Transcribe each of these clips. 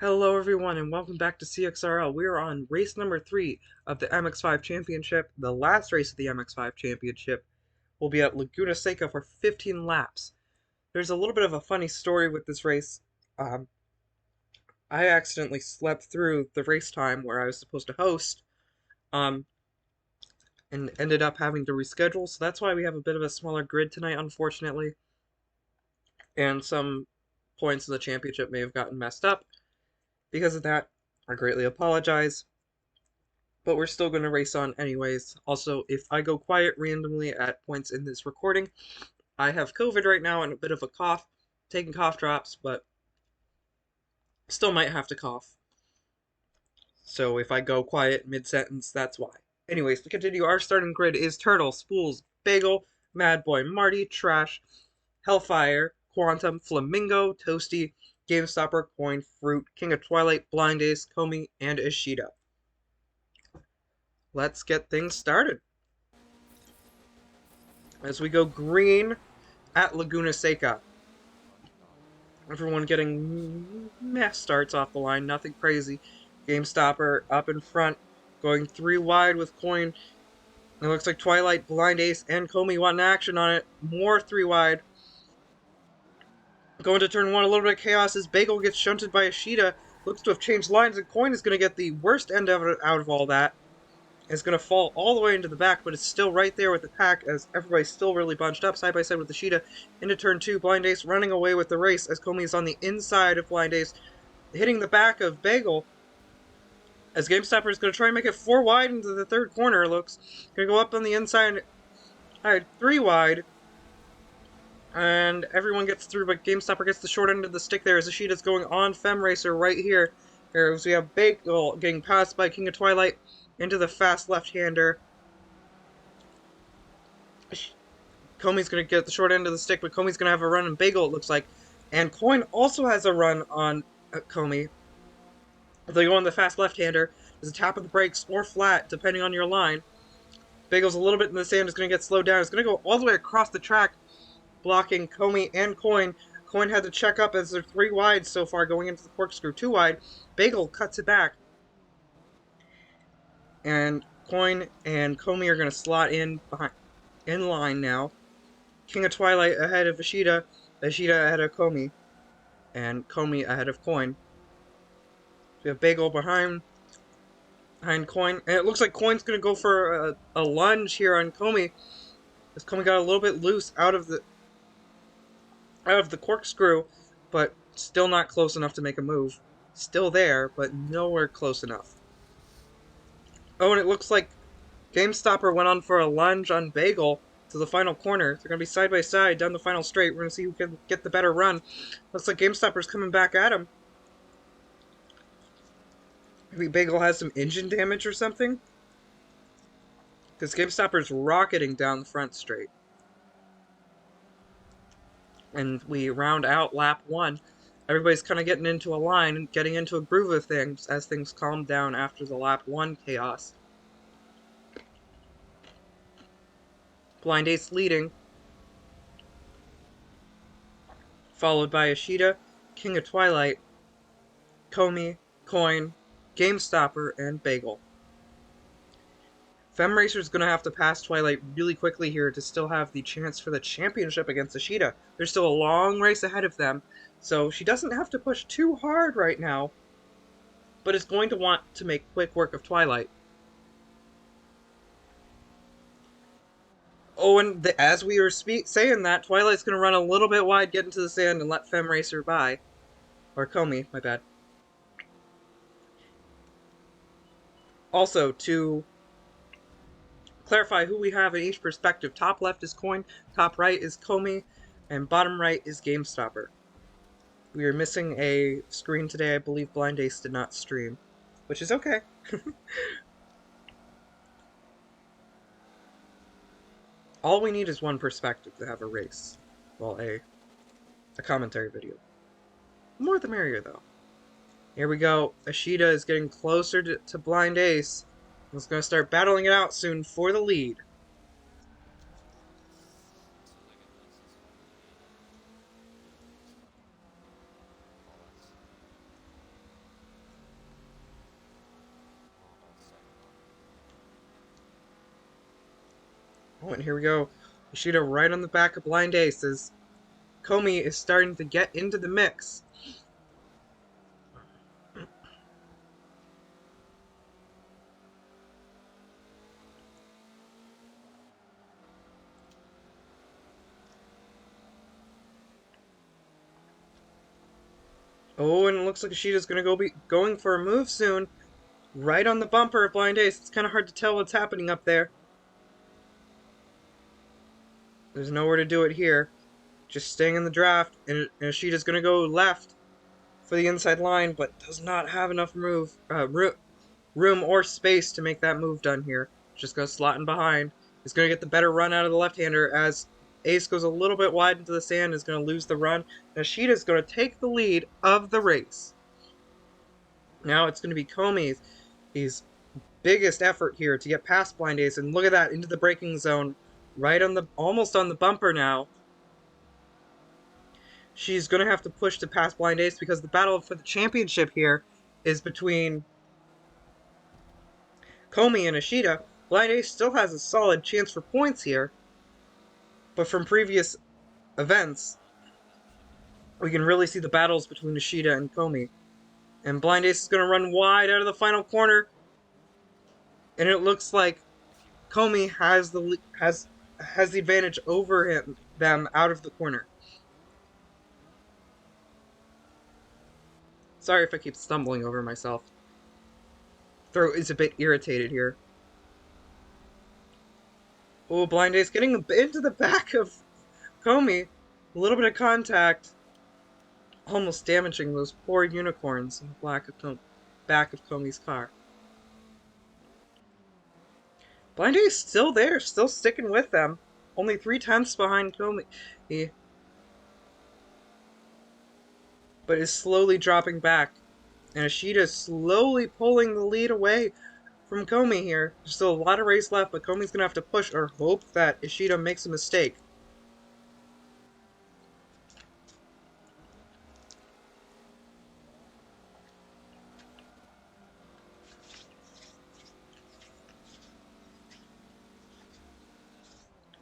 Hello everyone and welcome back to CXRL. We are on race number 3 of the MX-5 Championship. The last race of the MX-5 Championship will be at Laguna Seca for 15 laps. There's a little bit of a funny story with this race. I accidentally slept through the race time where I was supposed to host, um, and ended up having to reschedule, so that's why we have a bit of a smaller grid tonight, unfortunately. And some points in the championship may have gotten messed up. Because of that, I greatly apologize. But we're still going to race on anyways. Also, if I go quiet randomly at points in this recording, I have COVID right now and a bit of a cough, taking cough drops, but still might have to cough. So if I go quiet mid-sentence, that's why. Anyways, to continue, our starting grid is Turtle, Spools, Bagel, Mad Boy, Marty, Trash, Hellfire, Quantum, Flamingo, Toasty, GameStopper, Coin, Fruit, King of Twilight, Blind Ace, Comey, and Ishida. Let's get things started. As we go green at Laguna Seca. Everyone getting meh starts off the line, nothing crazy. GameStopper up in front, going 3 wide with Coin. It looks like Twilight, Blind Ace, and Comey want an action on it. More 3 wide. Going to turn 1, a little bit of chaos as Bagel gets shunted by Ishida. Looks to have changed lines, and Coin is going to get the worst end of it out of all that. It's going to fall all the way into the back, but it's still right there with the pack as everybody's still really bunched up side by side with the Ishida. Into turn 2, Blind Ace running away with the race as Comey is on the inside of Blind Ace, hitting the back of Bagel. As GameStopper is going to try and make it 4 wide into the third corner, it looks. Going to go up on the inside, 3 wide. And everyone gets through, but GameStopper gets the short end of the stick there as Ishida's going on FemRacer right here. As we have Bagel getting passed by King of Twilight into the fast left-hander. Comey's going to get the short end of the stick, but Comey's going to have a run on Bagel, it looks like. And Coin also has a run on Comey. If they go on the fast left-hander, there's a tap of the brakes or flat, depending on your line. Bagel's a little bit in the sand, is going to get slowed down. It's going to go all the way across the track, blocking Comey and Coin. Coin had to check up as they're 3 wide so far, going into the corkscrew 2 wide. Bagel cuts it back. And Coin and Comey are going to slot in line now. King of Twilight ahead of Ishida, Ishida ahead of Comey, and Comey ahead of Coin. We have Bagel behind Coin, and it looks like Coin's going to go for a lunge here on Comey, as Comey got a little bit loose out of the corkscrew, but still not close enough to make a move. Still there, but nowhere close enough. Oh, and it looks like GameStopper went on for a lunge on Bagel to the final corner. They're going to be side by side down the final straight. We're going to see who can get the better run. Looks like GameStopper's coming back at him. Maybe Bagel has some engine damage or something? Because GameStopper's rocketing down the front straight. And we round out lap 1. Everybody's kind of getting into a line and getting into a groove of things as things calm down after the lap 1 chaos. Blind Ace leading, followed by Ishida, King of Twilight, Comey, Coin, GameStopper, and Bagel. FemRacer's going to have to pass Twilight really quickly here to still have the chance for the championship against Ishida. There's still a long race ahead of them, so she doesn't have to push too hard right now, but is going to want to make quick work of Twilight. Oh, and as we were saying that, Twilight's going to run a little bit wide, get into the sand, and let FemRacer by. Or Comey, my bad. Also, to clarify who we have in each perspective, top left is Coin, top right is Comey, and bottom right is GameStopper. We are missing a screen today. I believe Blind Ace did not stream, which is okay. All we need is one perspective to have a race. Well, a commentary video. The more the merrier, though. Here we go. Ishida is getting closer to Blind Ace. He's going to start battling it out soon for the lead. Oh, and here we go. Ishida right on the back of Blind Ace as Komi is starting to get into the mix. Oh, and it looks like Ishida's going to be going for a move soon. Right on the bumper of Blind Ace. It's kind of hard to tell what's happening up there. There's nowhere to do it here. Just staying in the draft. And Ishida's going to go left for the inside line, but does not have enough room or space to make that move done here. Just going to slot in behind. He's going to get the better run out of the left-hander as Ace goes a little bit wide into the sand. Is going to lose the run. Ishida's going to take the lead of the race. Now it's going to be Komi's biggest effort here to get past Blind Ace, and look at that, into the braking zone, right on the, almost on the bumper now. She's going to have to push to pass Blind Ace because the battle for the championship here is between Komi and Ishida. Blind Ace still has a solid chance for points here, but from previous events, we can really see the battles between Ishida and Komi. And Blind Ace is going to run wide out of the final corner, and it looks like Komi has the advantage over them out of the corner. Sorry if I keep stumbling over myself. Throat is a bit irritated here. Oh, Blind Ace getting into the back of Komi. A little bit of contact. Almost damaging those poor unicorns in the back of Komi's car. Blind Ace still there, still sticking with them. Only 3/10 behind Komi. But is slowly dropping back. And Ishida is slowly pulling the lead away from Komi here. There's still a lot of race left, but Komi's going to have to push or hope that Ishida makes a mistake.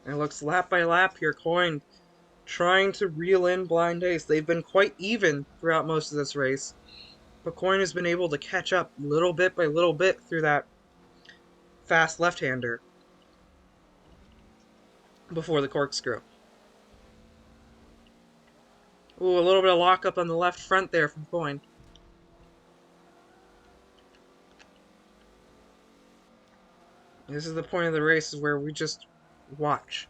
And it looks lap by lap here, Coin trying to reel in Blind Ace. They've been quite even throughout most of this race, but Coin has been able to catch up little bit by little bit through that fast left-hander before the corkscrew. Ooh, a little bit of lockup on the left front there from Coin. This is the point of the race where we just watch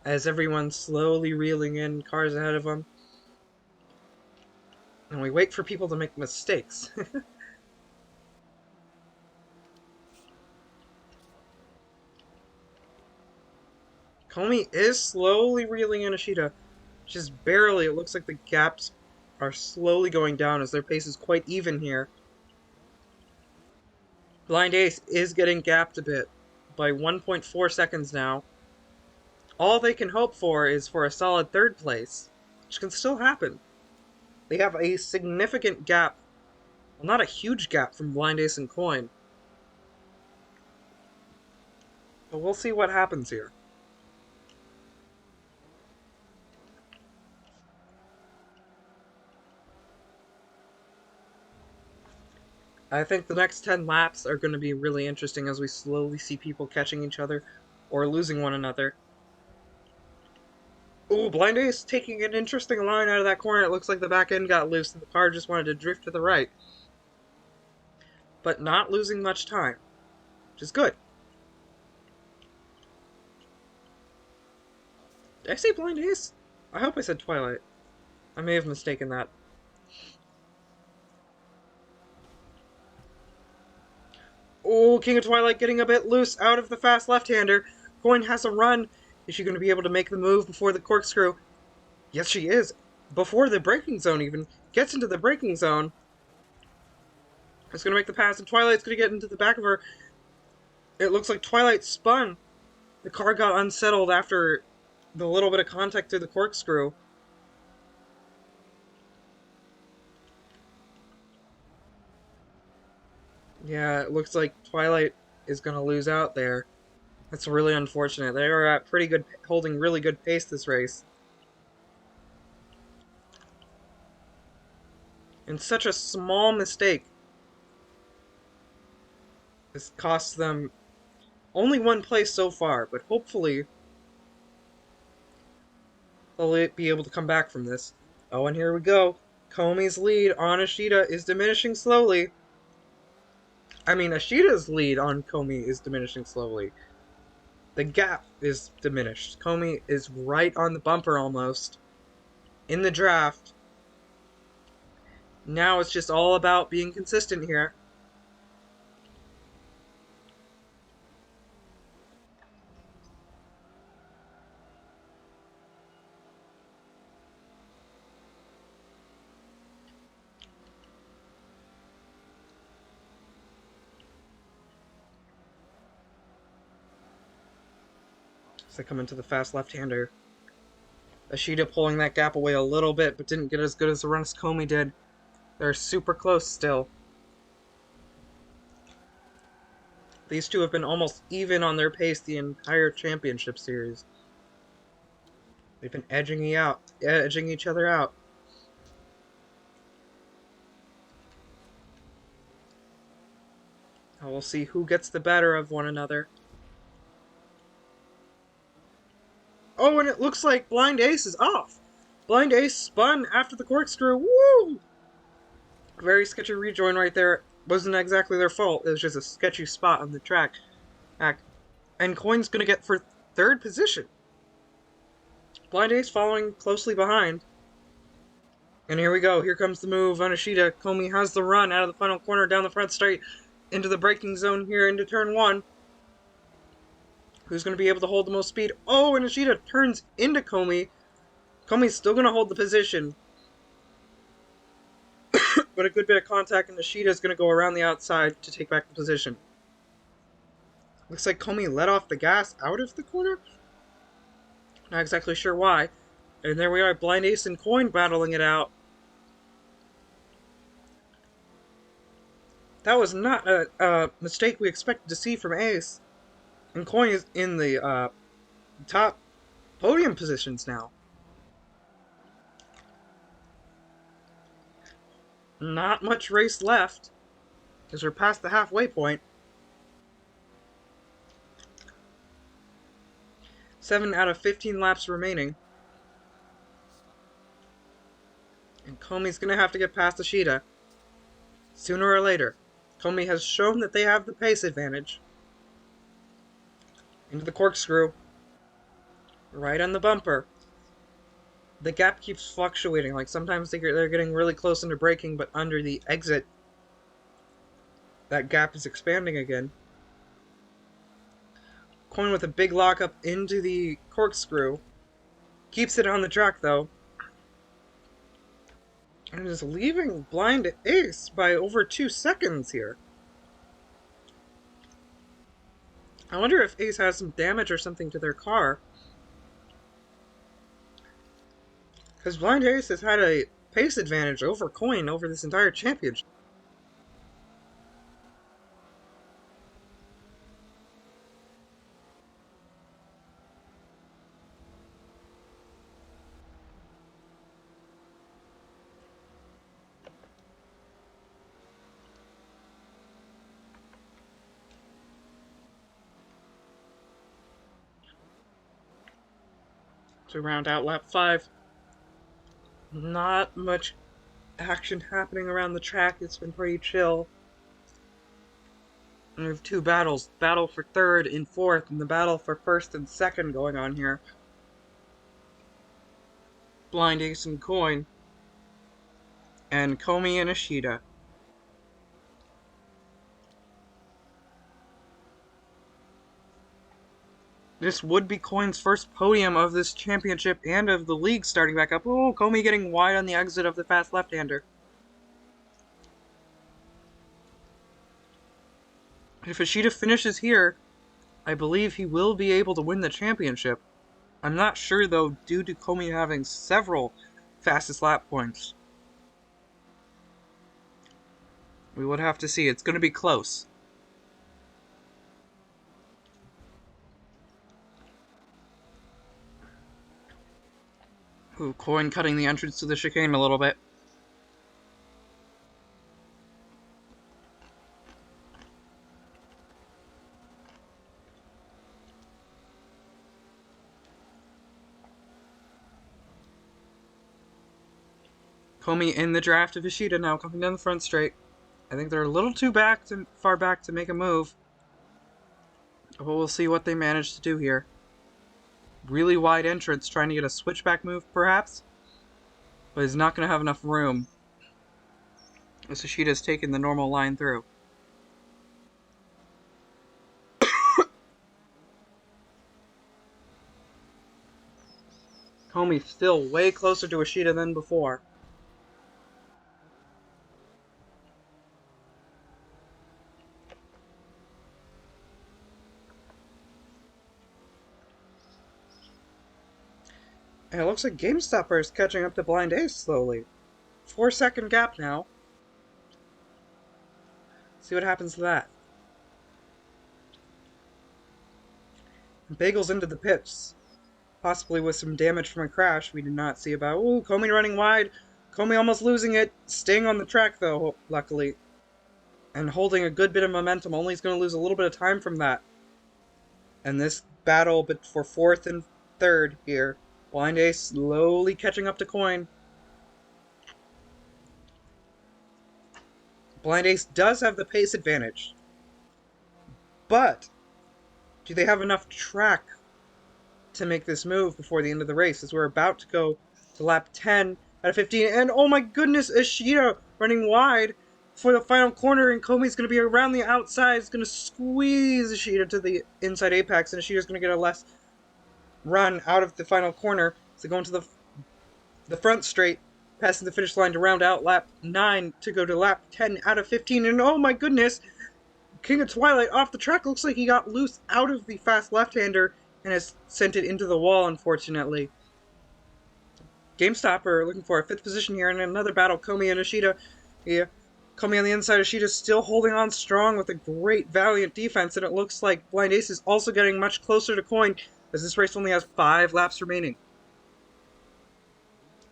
as everyone's slowly reeling in cars ahead of them. And we wait for people to make mistakes. Komi is slowly reeling in Ishida. Just barely. It looks like the gaps are slowly going down as their pace is quite even here. Blind Ace is getting gapped a bit by 1.4 seconds now. All they can hope for is for a solid third place, which can still happen. They have a significant gap, well, not a huge gap from Blind Ace and Coin. But we'll see what happens here. I think the next 10 laps are going to be really interesting as we slowly see people catching each other or losing one another. Ooh, Blind Ace taking an interesting line out of that corner. It looks like the back end got loose and the car just wanted to drift to the right. But not losing much time, which is good. Did I say Blind Ace? I hope I said Twilight. I may have mistaken that. Oh, King of Twilight getting a bit loose out of the fast left-hander. Coin has a run. Is she going to be able to make the move before the corkscrew? Yes, she is. Before the braking zone even. Gets into the braking zone. It's going to make the pass, and Twilight's going to get into the back of her. It looks like Twilight spun. The car got unsettled after the little bit of contact through the corkscrew. Yeah, it looks like Twilight is going to lose out there. It's really unfortunate. They were at pretty good, holding really good pace this race. And such a small mistake has cost them only one place so far, but hopefully they'll be able to come back from this. Oh, and here we go. Komi's lead on Ashita is diminishing slowly. I mean, Ashita's lead on Komi is diminishing slowly. The gap is diminished. Komi is right on the bumper almost. In the draft. Now it's just all about being consistent here. As they come into the fast left-hander. Ashita pulling that gap away a little bit, but didn't get as good as the run as Komi did. They're super close still. These two have been almost even on their pace the entire championship series. They've been edging each other out. Now we'll see who gets the better of one another. Oh, and it looks like Blind Ace is off. Blind Ace spun after the corkscrew. Woo! Very sketchy rejoin right there. Wasn't exactly their fault. It was just a sketchy spot on the track. And Coin's gonna get for third position. Blind Ace following closely behind. And here we go. Here comes the move on Ashita. Komi has the run out of the final corner down the front straight into the braking zone here into turn one. Who's going to be able to hold the most speed? Oh, and Ashita turns into Komi. Komi's still going to hold the position. But a good bit of contact, and Ashita is going to go around the outside to take back the position. Looks like Komi let off the gas out of the corner. Not exactly sure why. And there we are, Blind Ace and Coin battling it out. That was not a mistake we expected to see from Ace. And Coin is in the top podium positions now. Not much race left, because we're past the halfway point. 7 out of 15 laps remaining. And Komi's going to have to get past Ashita sooner or later. Komi has shown that they have the pace advantage. Into the corkscrew. Right on the bumper. The gap keeps fluctuating. Like sometimes they're getting really close into braking, but under the exit, that gap is expanding again. Coin with a big lockup into the corkscrew. Keeps it on the track though. And is leaving Blind Ace by over 2 seconds here. I wonder if Ace has some damage or something to their car. Because Blind Ace has had a pace advantage over Coin over this entire championship. To round out lap 5. Not much action happening around the track. It's been pretty chill. And we have 2 battles. Battle for 3rd and 4th, and the battle for 1st and 2nd going on here. Blind Ace and Coin. And Komi and Ashita. This would be Coin's first podium of this championship and of the league starting back up. Oh, Komi getting wide on the exit of the fast left-hander. If Ashita finishes here, I believe he will be able to win the championship. I'm not sure, though, due to Komi having several fastest lap points. We would have to see. It's going to be close. Ooh, Coin cutting the entrance to the chicane a little bit. Comey in the draft of Ishida now, coming down the front straight. I think they're a little too far back to make a move. But we'll see what they manage to do here. Really wide entrance, trying to get a switchback move, perhaps. But he's not going to have enough room. As Ishida's taken the normal line through. Comey's still way closer to Ishida than before. And it looks like GameStopper is catching up to Blind Ace slowly. 4-second gap now. See what happens to that. Bagel's into the pits. Possibly with some damage from a crash we did not see about. Ooh, Comey running wide. Comey almost losing it. Staying on the track though, luckily. And holding a good bit of momentum. Only he's going to lose a little bit of time from that. And this battle for 4th and 3rd here. Blind Ace slowly catching up to Coin. Blind Ace does have the pace advantage. But do they have enough track to make this move before the end of the race? As we're about to go to lap 10 out of 15. And oh my goodness, Ishida running wide for the final corner. And Comey's going to be around the outside. It's going to squeeze Ishida to the inside apex. And Ishida's going to get a less run out of the final corner. So going to the front straight, passing the finish line to round out lap 9 to go to lap 10 out of 15. And oh my goodness, King of Twilight off the track. Looks like he got loose out of the fast left-hander and has sent it into the wall, unfortunately. GameStopper looking for a 5th position here in another battle. Comey and Ishida. Yeah, Comey on the inside. Ishida still holding on strong with a great, valiant defense. And it looks like Blind Ace is also getting much closer to Coin, as this race only has 5 laps remaining.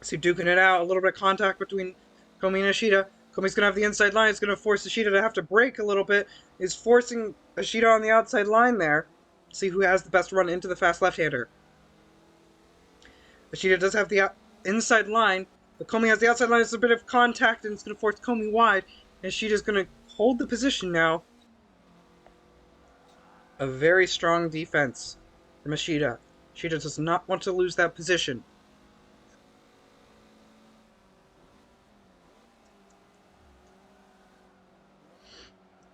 So duking it out, a little bit of contact between Comey and Ishida. Comey's going to have the inside line. It's going to force Ishida to have to brake a little bit. Is forcing Ishida on the outside line there. See who has the best run into the fast left-hander. Ishida does have the inside line, but Comey has the outside line. It's a bit of contact, and it's going to force Comey wide. And Ishida's going to hold the position now. A very strong defense from Ishida. Ishida does not want to lose that position.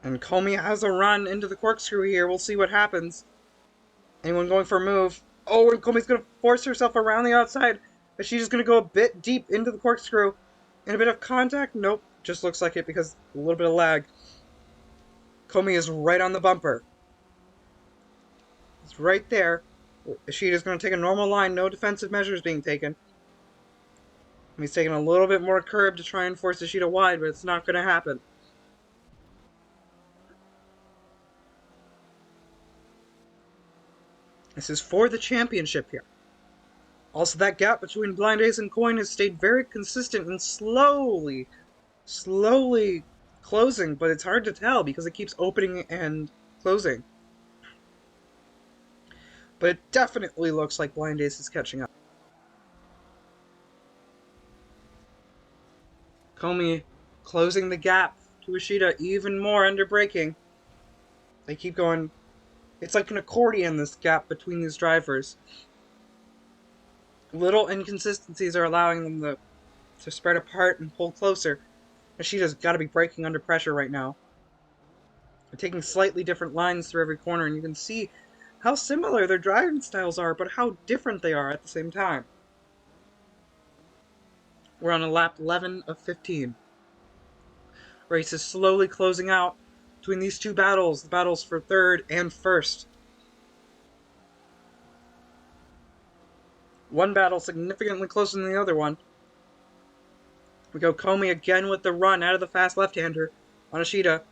And Comey has a run into the corkscrew here. We'll see what happens. Anyone going for a move? Oh, and Comey's going to force herself around the outside. But she's just going to go a bit deep into the corkscrew. And a bit of contact? Nope. Just looks like it because a little bit of lag. Comey is right on the bumper. It's right there. Ishida's going to take a normal line. No defensive measures being taken. He's taking a little bit more curb to try and force Ishida wide, but it's not going to happen. This is for the championship here. Also, that gap between Blind Ace and Coin has stayed very consistent and slowly closing, but it's hard to tell because it keeps opening and closing. But it definitely looks like Blind Ace is catching up. Comey closing the gap to Ishida even more under braking. They keep going. It's like an accordion, this gap between these drivers. Little inconsistencies are allowing them to spread apart and pull closer. Ishida's got to be braking under pressure right now. They're taking slightly different lines through every corner, and you can see how similar their driving styles are, but how different they are at the same time. We're on a lap 11 of 15. Race is slowly closing out between these two battles, the battles for 3rd and 1st. One battle significantly closer than the other one. We go Comey again with the run out of the fast left-hander on Ishida.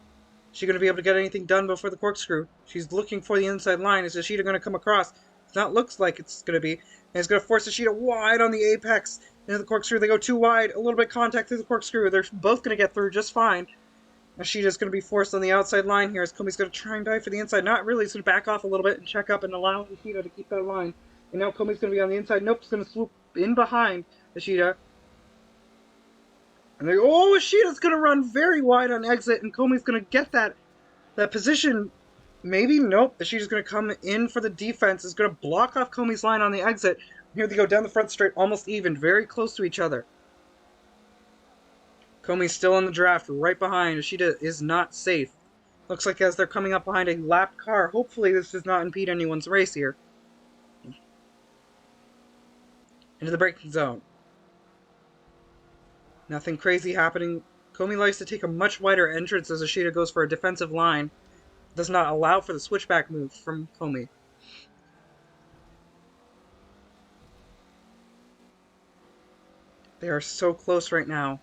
Is she going to be able to get anything done before the corkscrew? She's looking for the inside line. Is Ishida going to come across? It's not looks like it's going to be. And it's going to force Ishida wide on the apex. Into the corkscrew, they go too wide. A little bit of contact through the corkscrew. They're both going to get through just fine. Ishida's going to be forced on the outside line here as Komi's going to try and dive for the inside. Not really. He's going to back off a little bit and check up and allow Ishida to keep that line. And now Komi's going to be on the inside. Nope, he's going to swoop in behind Ishida. And Ishida's going to run very wide on exit, and Komi's going to get that position. Maybe? Nope. Ishida's going to come in for the defense. Is going to block off Komi's line on the exit. Here they go down the front straight, almost even, very close to each other. Komi's still in the draft, right behind. Ishida is not safe. Looks like as they're coming up behind a lapped car, hopefully this does not impede anyone's race here. Into the braking zone. Nothing crazy happening. Komi likes to take a much wider entrance as Ishida goes for a defensive line. Does not allow for the switchback move from Komi. They are so close right now.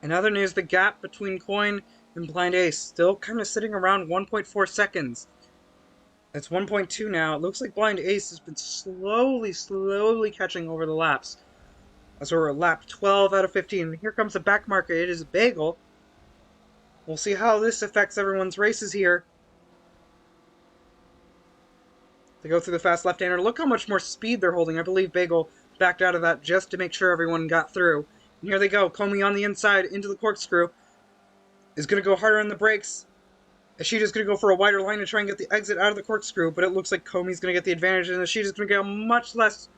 In other news, the gap between Coin and Blind Ace still kind of sitting around 1.4 seconds. It's 1.2 now. It looks like Blind Ace has been slowly catching over the laps. As we're at lap 12 out of 15. Here comes the back marker. It is Bagel. We'll see how this affects everyone's races here. They go through the fast left-hander. Look how much more speed they're holding. I believe Bagel backed out of that just to make sure everyone got through. And here they go. Komi on the inside into the corkscrew. Is going to go harder on the brakes. Ishida's going to go for a wider line to try and get the exit out of the corkscrew, but it looks like Komi's going to get the advantage, and Ishida's going to get a much less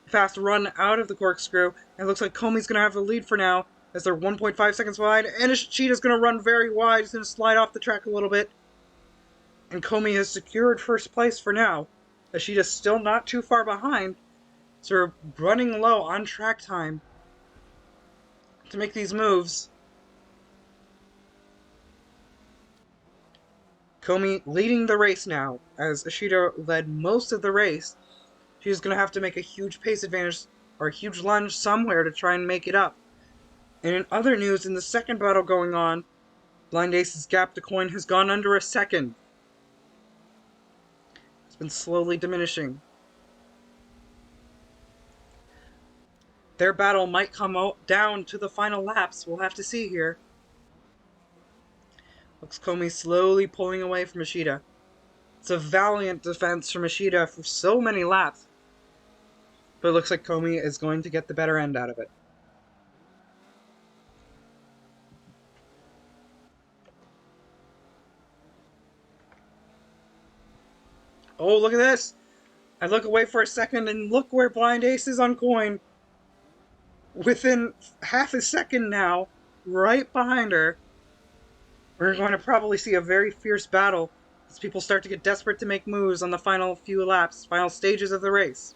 fast run out of the corkscrew. And it looks like Komi's going to have the lead for now, as they're 1.5 seconds wide, and Ishida's going to run very wide. He's going to slide off the track a little bit. And Komi has secured first place for now. Ishida's still not too far behind, so we're running low on track time to make these moves. Komi leading the race now, as Ishida led most of the race. She's going to have to make a huge pace advantage, or a huge lunge somewhere to try and make it up. And in other news, in the second battle going on, Blind Ace's gap to Coin has gone under a second. It's been slowly diminishing. Their battle might come down to the final laps. We'll have to see here. Looks Komi slowly pulling away from Ishida. It's a valiant defense from Ishida for so many laps. But it looks like Komi is going to get the better end out of it. Oh, look at this! I look away for a second and look where Blind Ace is on Coin. Within half a second now, right behind her. We're going to probably see a very fierce battle as people start to get desperate to make moves on the final few laps, final stages of the race.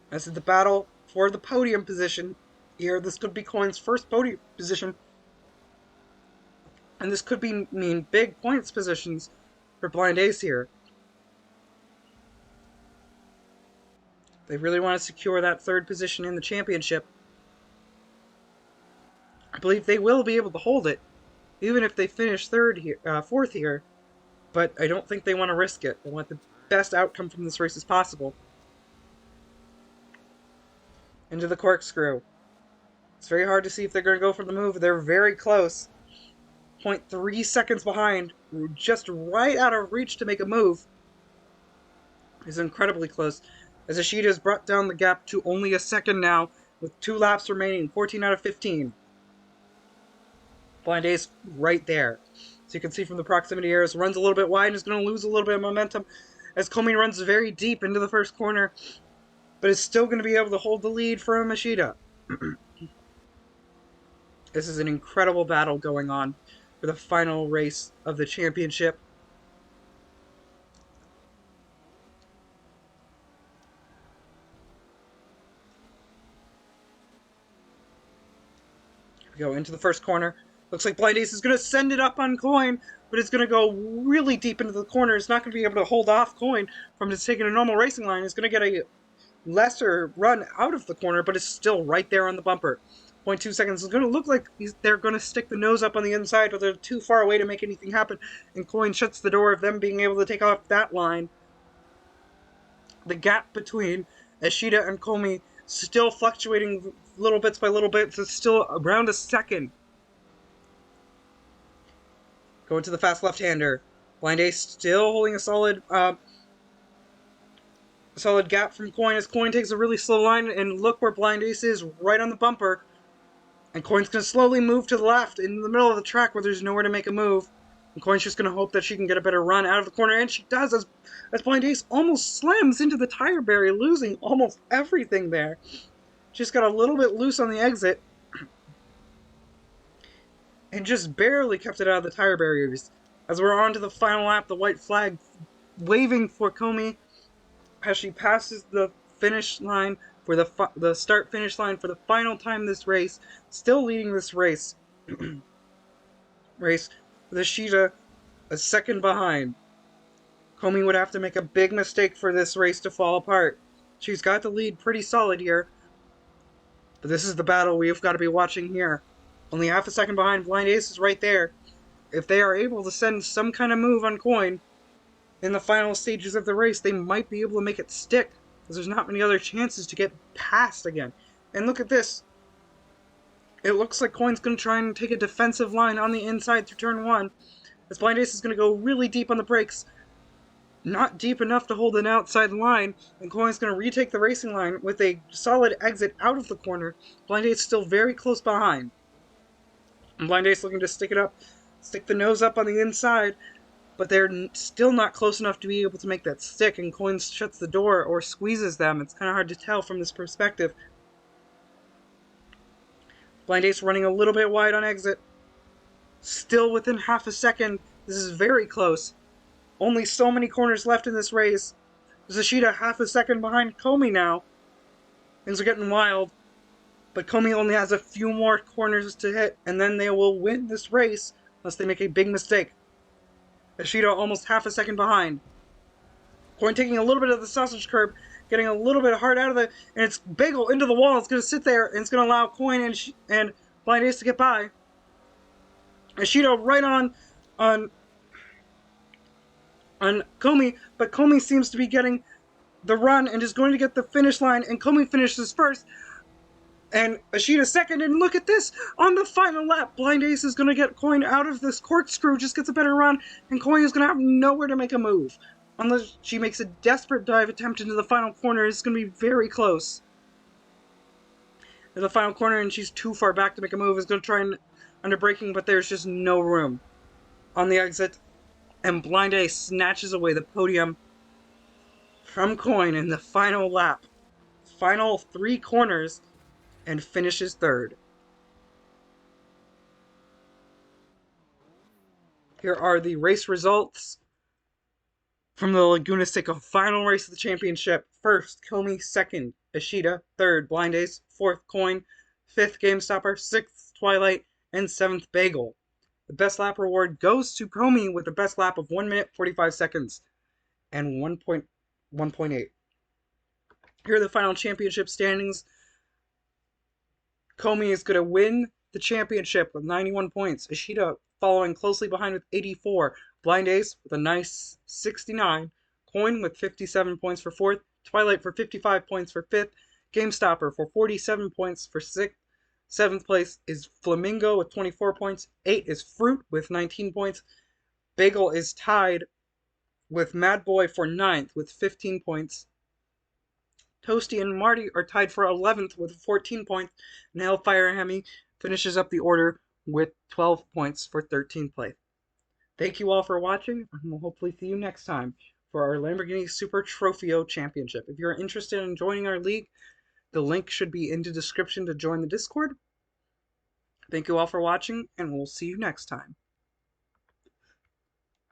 This is the battle for the podium position here. This could be Coin's first podium position. And this could mean big points positions for Blind Ace here. They really want to secure that third position in the championship. I believe they will be able to hold it, even if they finish fourth here. But I don't think they want to risk it. They want the best outcome from this race as possible. Into the corkscrew. It's very hard to see if they're going to go for the move. They're very close. 0.3 seconds behind. Just right out of reach to make a move. It's incredibly close. As Ishida has brought down the gap to only a second now, with 2 laps remaining, 14 out of 15. Blind Ace right there. So you can see from the proximity errors, runs a little bit wide and is going to lose a little bit of momentum as Komi runs very deep into the first corner, but is still going to be able to hold the lead from Ishida. This is an incredible battle going on for the final race of the championship. We go into the first corner. Looks like Blind Ace is going to send it up on Coin, but it's going to go really deep into the corner. It's not going to be able to hold off Coin from just taking a normal racing line. It's going to get a lesser run out of the corner, but it's still right there on the bumper. 0.2 seconds. It's going to look like they're going to stick the nose up on the inside, but they're too far away to make anything happen. And Coin shuts the door of them being able to take off that line. The gap between Ishida and Komi still fluctuating little bits by little bits. It's still around a second. Going to the fast left-hander. Blind Ace still holding a solid gap from Coin as Coin takes a really slow line, and look where Blind Ace is, right on the bumper. And Coin's going to slowly move to the left in the middle of the track where there's nowhere to make a move. And Coin's just going to hope that she can get a better run out of the corner, and she does as Blind Ace almost slams into the tire barrier, losing almost everything there. She's got a little bit loose on the exit and just barely kept it out of the tire barriers. As we're on to the final lap, the white flag waving for Komi as she passes the finish line for the start-finish line for the final time this race, still leading this race. With Ishida a second behind. Komi would have to make a big mistake for this race to fall apart. She's got the lead pretty solid here. But this is the battle we've got to be watching here. Only half a second behind. Blind Ace is right there. If they are able to send some kind of move on Coin in the final stages of the race, they might be able to make it stick, because there's not many other chances to get past again. And look at this. It looks like Coin's going to try and take a defensive line on the inside through turn 1. As Blind Ace is going to go really deep on the brakes. Not deep enough to hold an outside line, and Coin's going to retake the racing line with a solid exit out of the corner. Blind Ace still very close behind. And Blind Ace looking to stick the nose up on the inside, but they're still not close enough to be able to make that stick, and Coin shuts the door or squeezes them. It's kind of hard to tell from this perspective. Blind Ace running a little bit wide on exit. Still within half a second. This is very close. Only so many corners left in this race. Ishida half a second behind Komi now. Things are getting wild. But Komi only has a few more corners to hit, and then they will win this race unless they make a big mistake. Ishida almost half a second behind. Coin taking a little bit of the sausage curb, getting a little bit hard out of it, and it's Bagel into the wall. It's going to sit there, and it's going to allow Coin and Blind Ace to get by. Ishida right on Komi, but Komi seems to be getting the run and is going to get the finish line, and Komi finishes first. And Ishida second, and look at this! On the final lap, Blind Ace is going to get Coin out of this corkscrew, just gets a better run, and Coin is going to have nowhere to make a move. Unless she makes a desperate dive attempt into the final corner, it's going to be very close. In the final corner, and she's too far back to make a move, is going to try and under braking, but there's just no room. On the exit, and Blind Ace snatches away the podium from Coin in the final lap. Final 3 corners, and finishes third. Here are the race results from the Laguna Seca final race of the championship. First, Komi. Second, Ishida. Third, Blind Ace. Fourth, Coin. Fifth, GameStopper. Sixth, Twilight. And seventh, Bagel. The best lap reward goes to Komi with the best lap of 1 minute 45 seconds and 1.8. Here are the final championship standings. Komi is going to win the championship with 91 points. Ishida following closely behind with 84. Blind Ace with a nice 69. Coin with 57 points for 4th. Twilight for 55 points for 5th. GameStopper for 47 points for 6th. 7th place is Flamingo with 24 points. 8 is Fruit with 19 points. Bagel is tied with Mad Boy for 9th with 15 points. Toasty and Marty are tied for 11th with 14 points, and Hellfire Hemi finishes up the order with 12 points for 13th place. Thank you all for watching, and we'll hopefully see you next time for our Lamborghini Super Trofeo Championship. If you're interested in joining our league, the link should be in the description to join the Discord. Thank you all for watching, and we'll see you next time.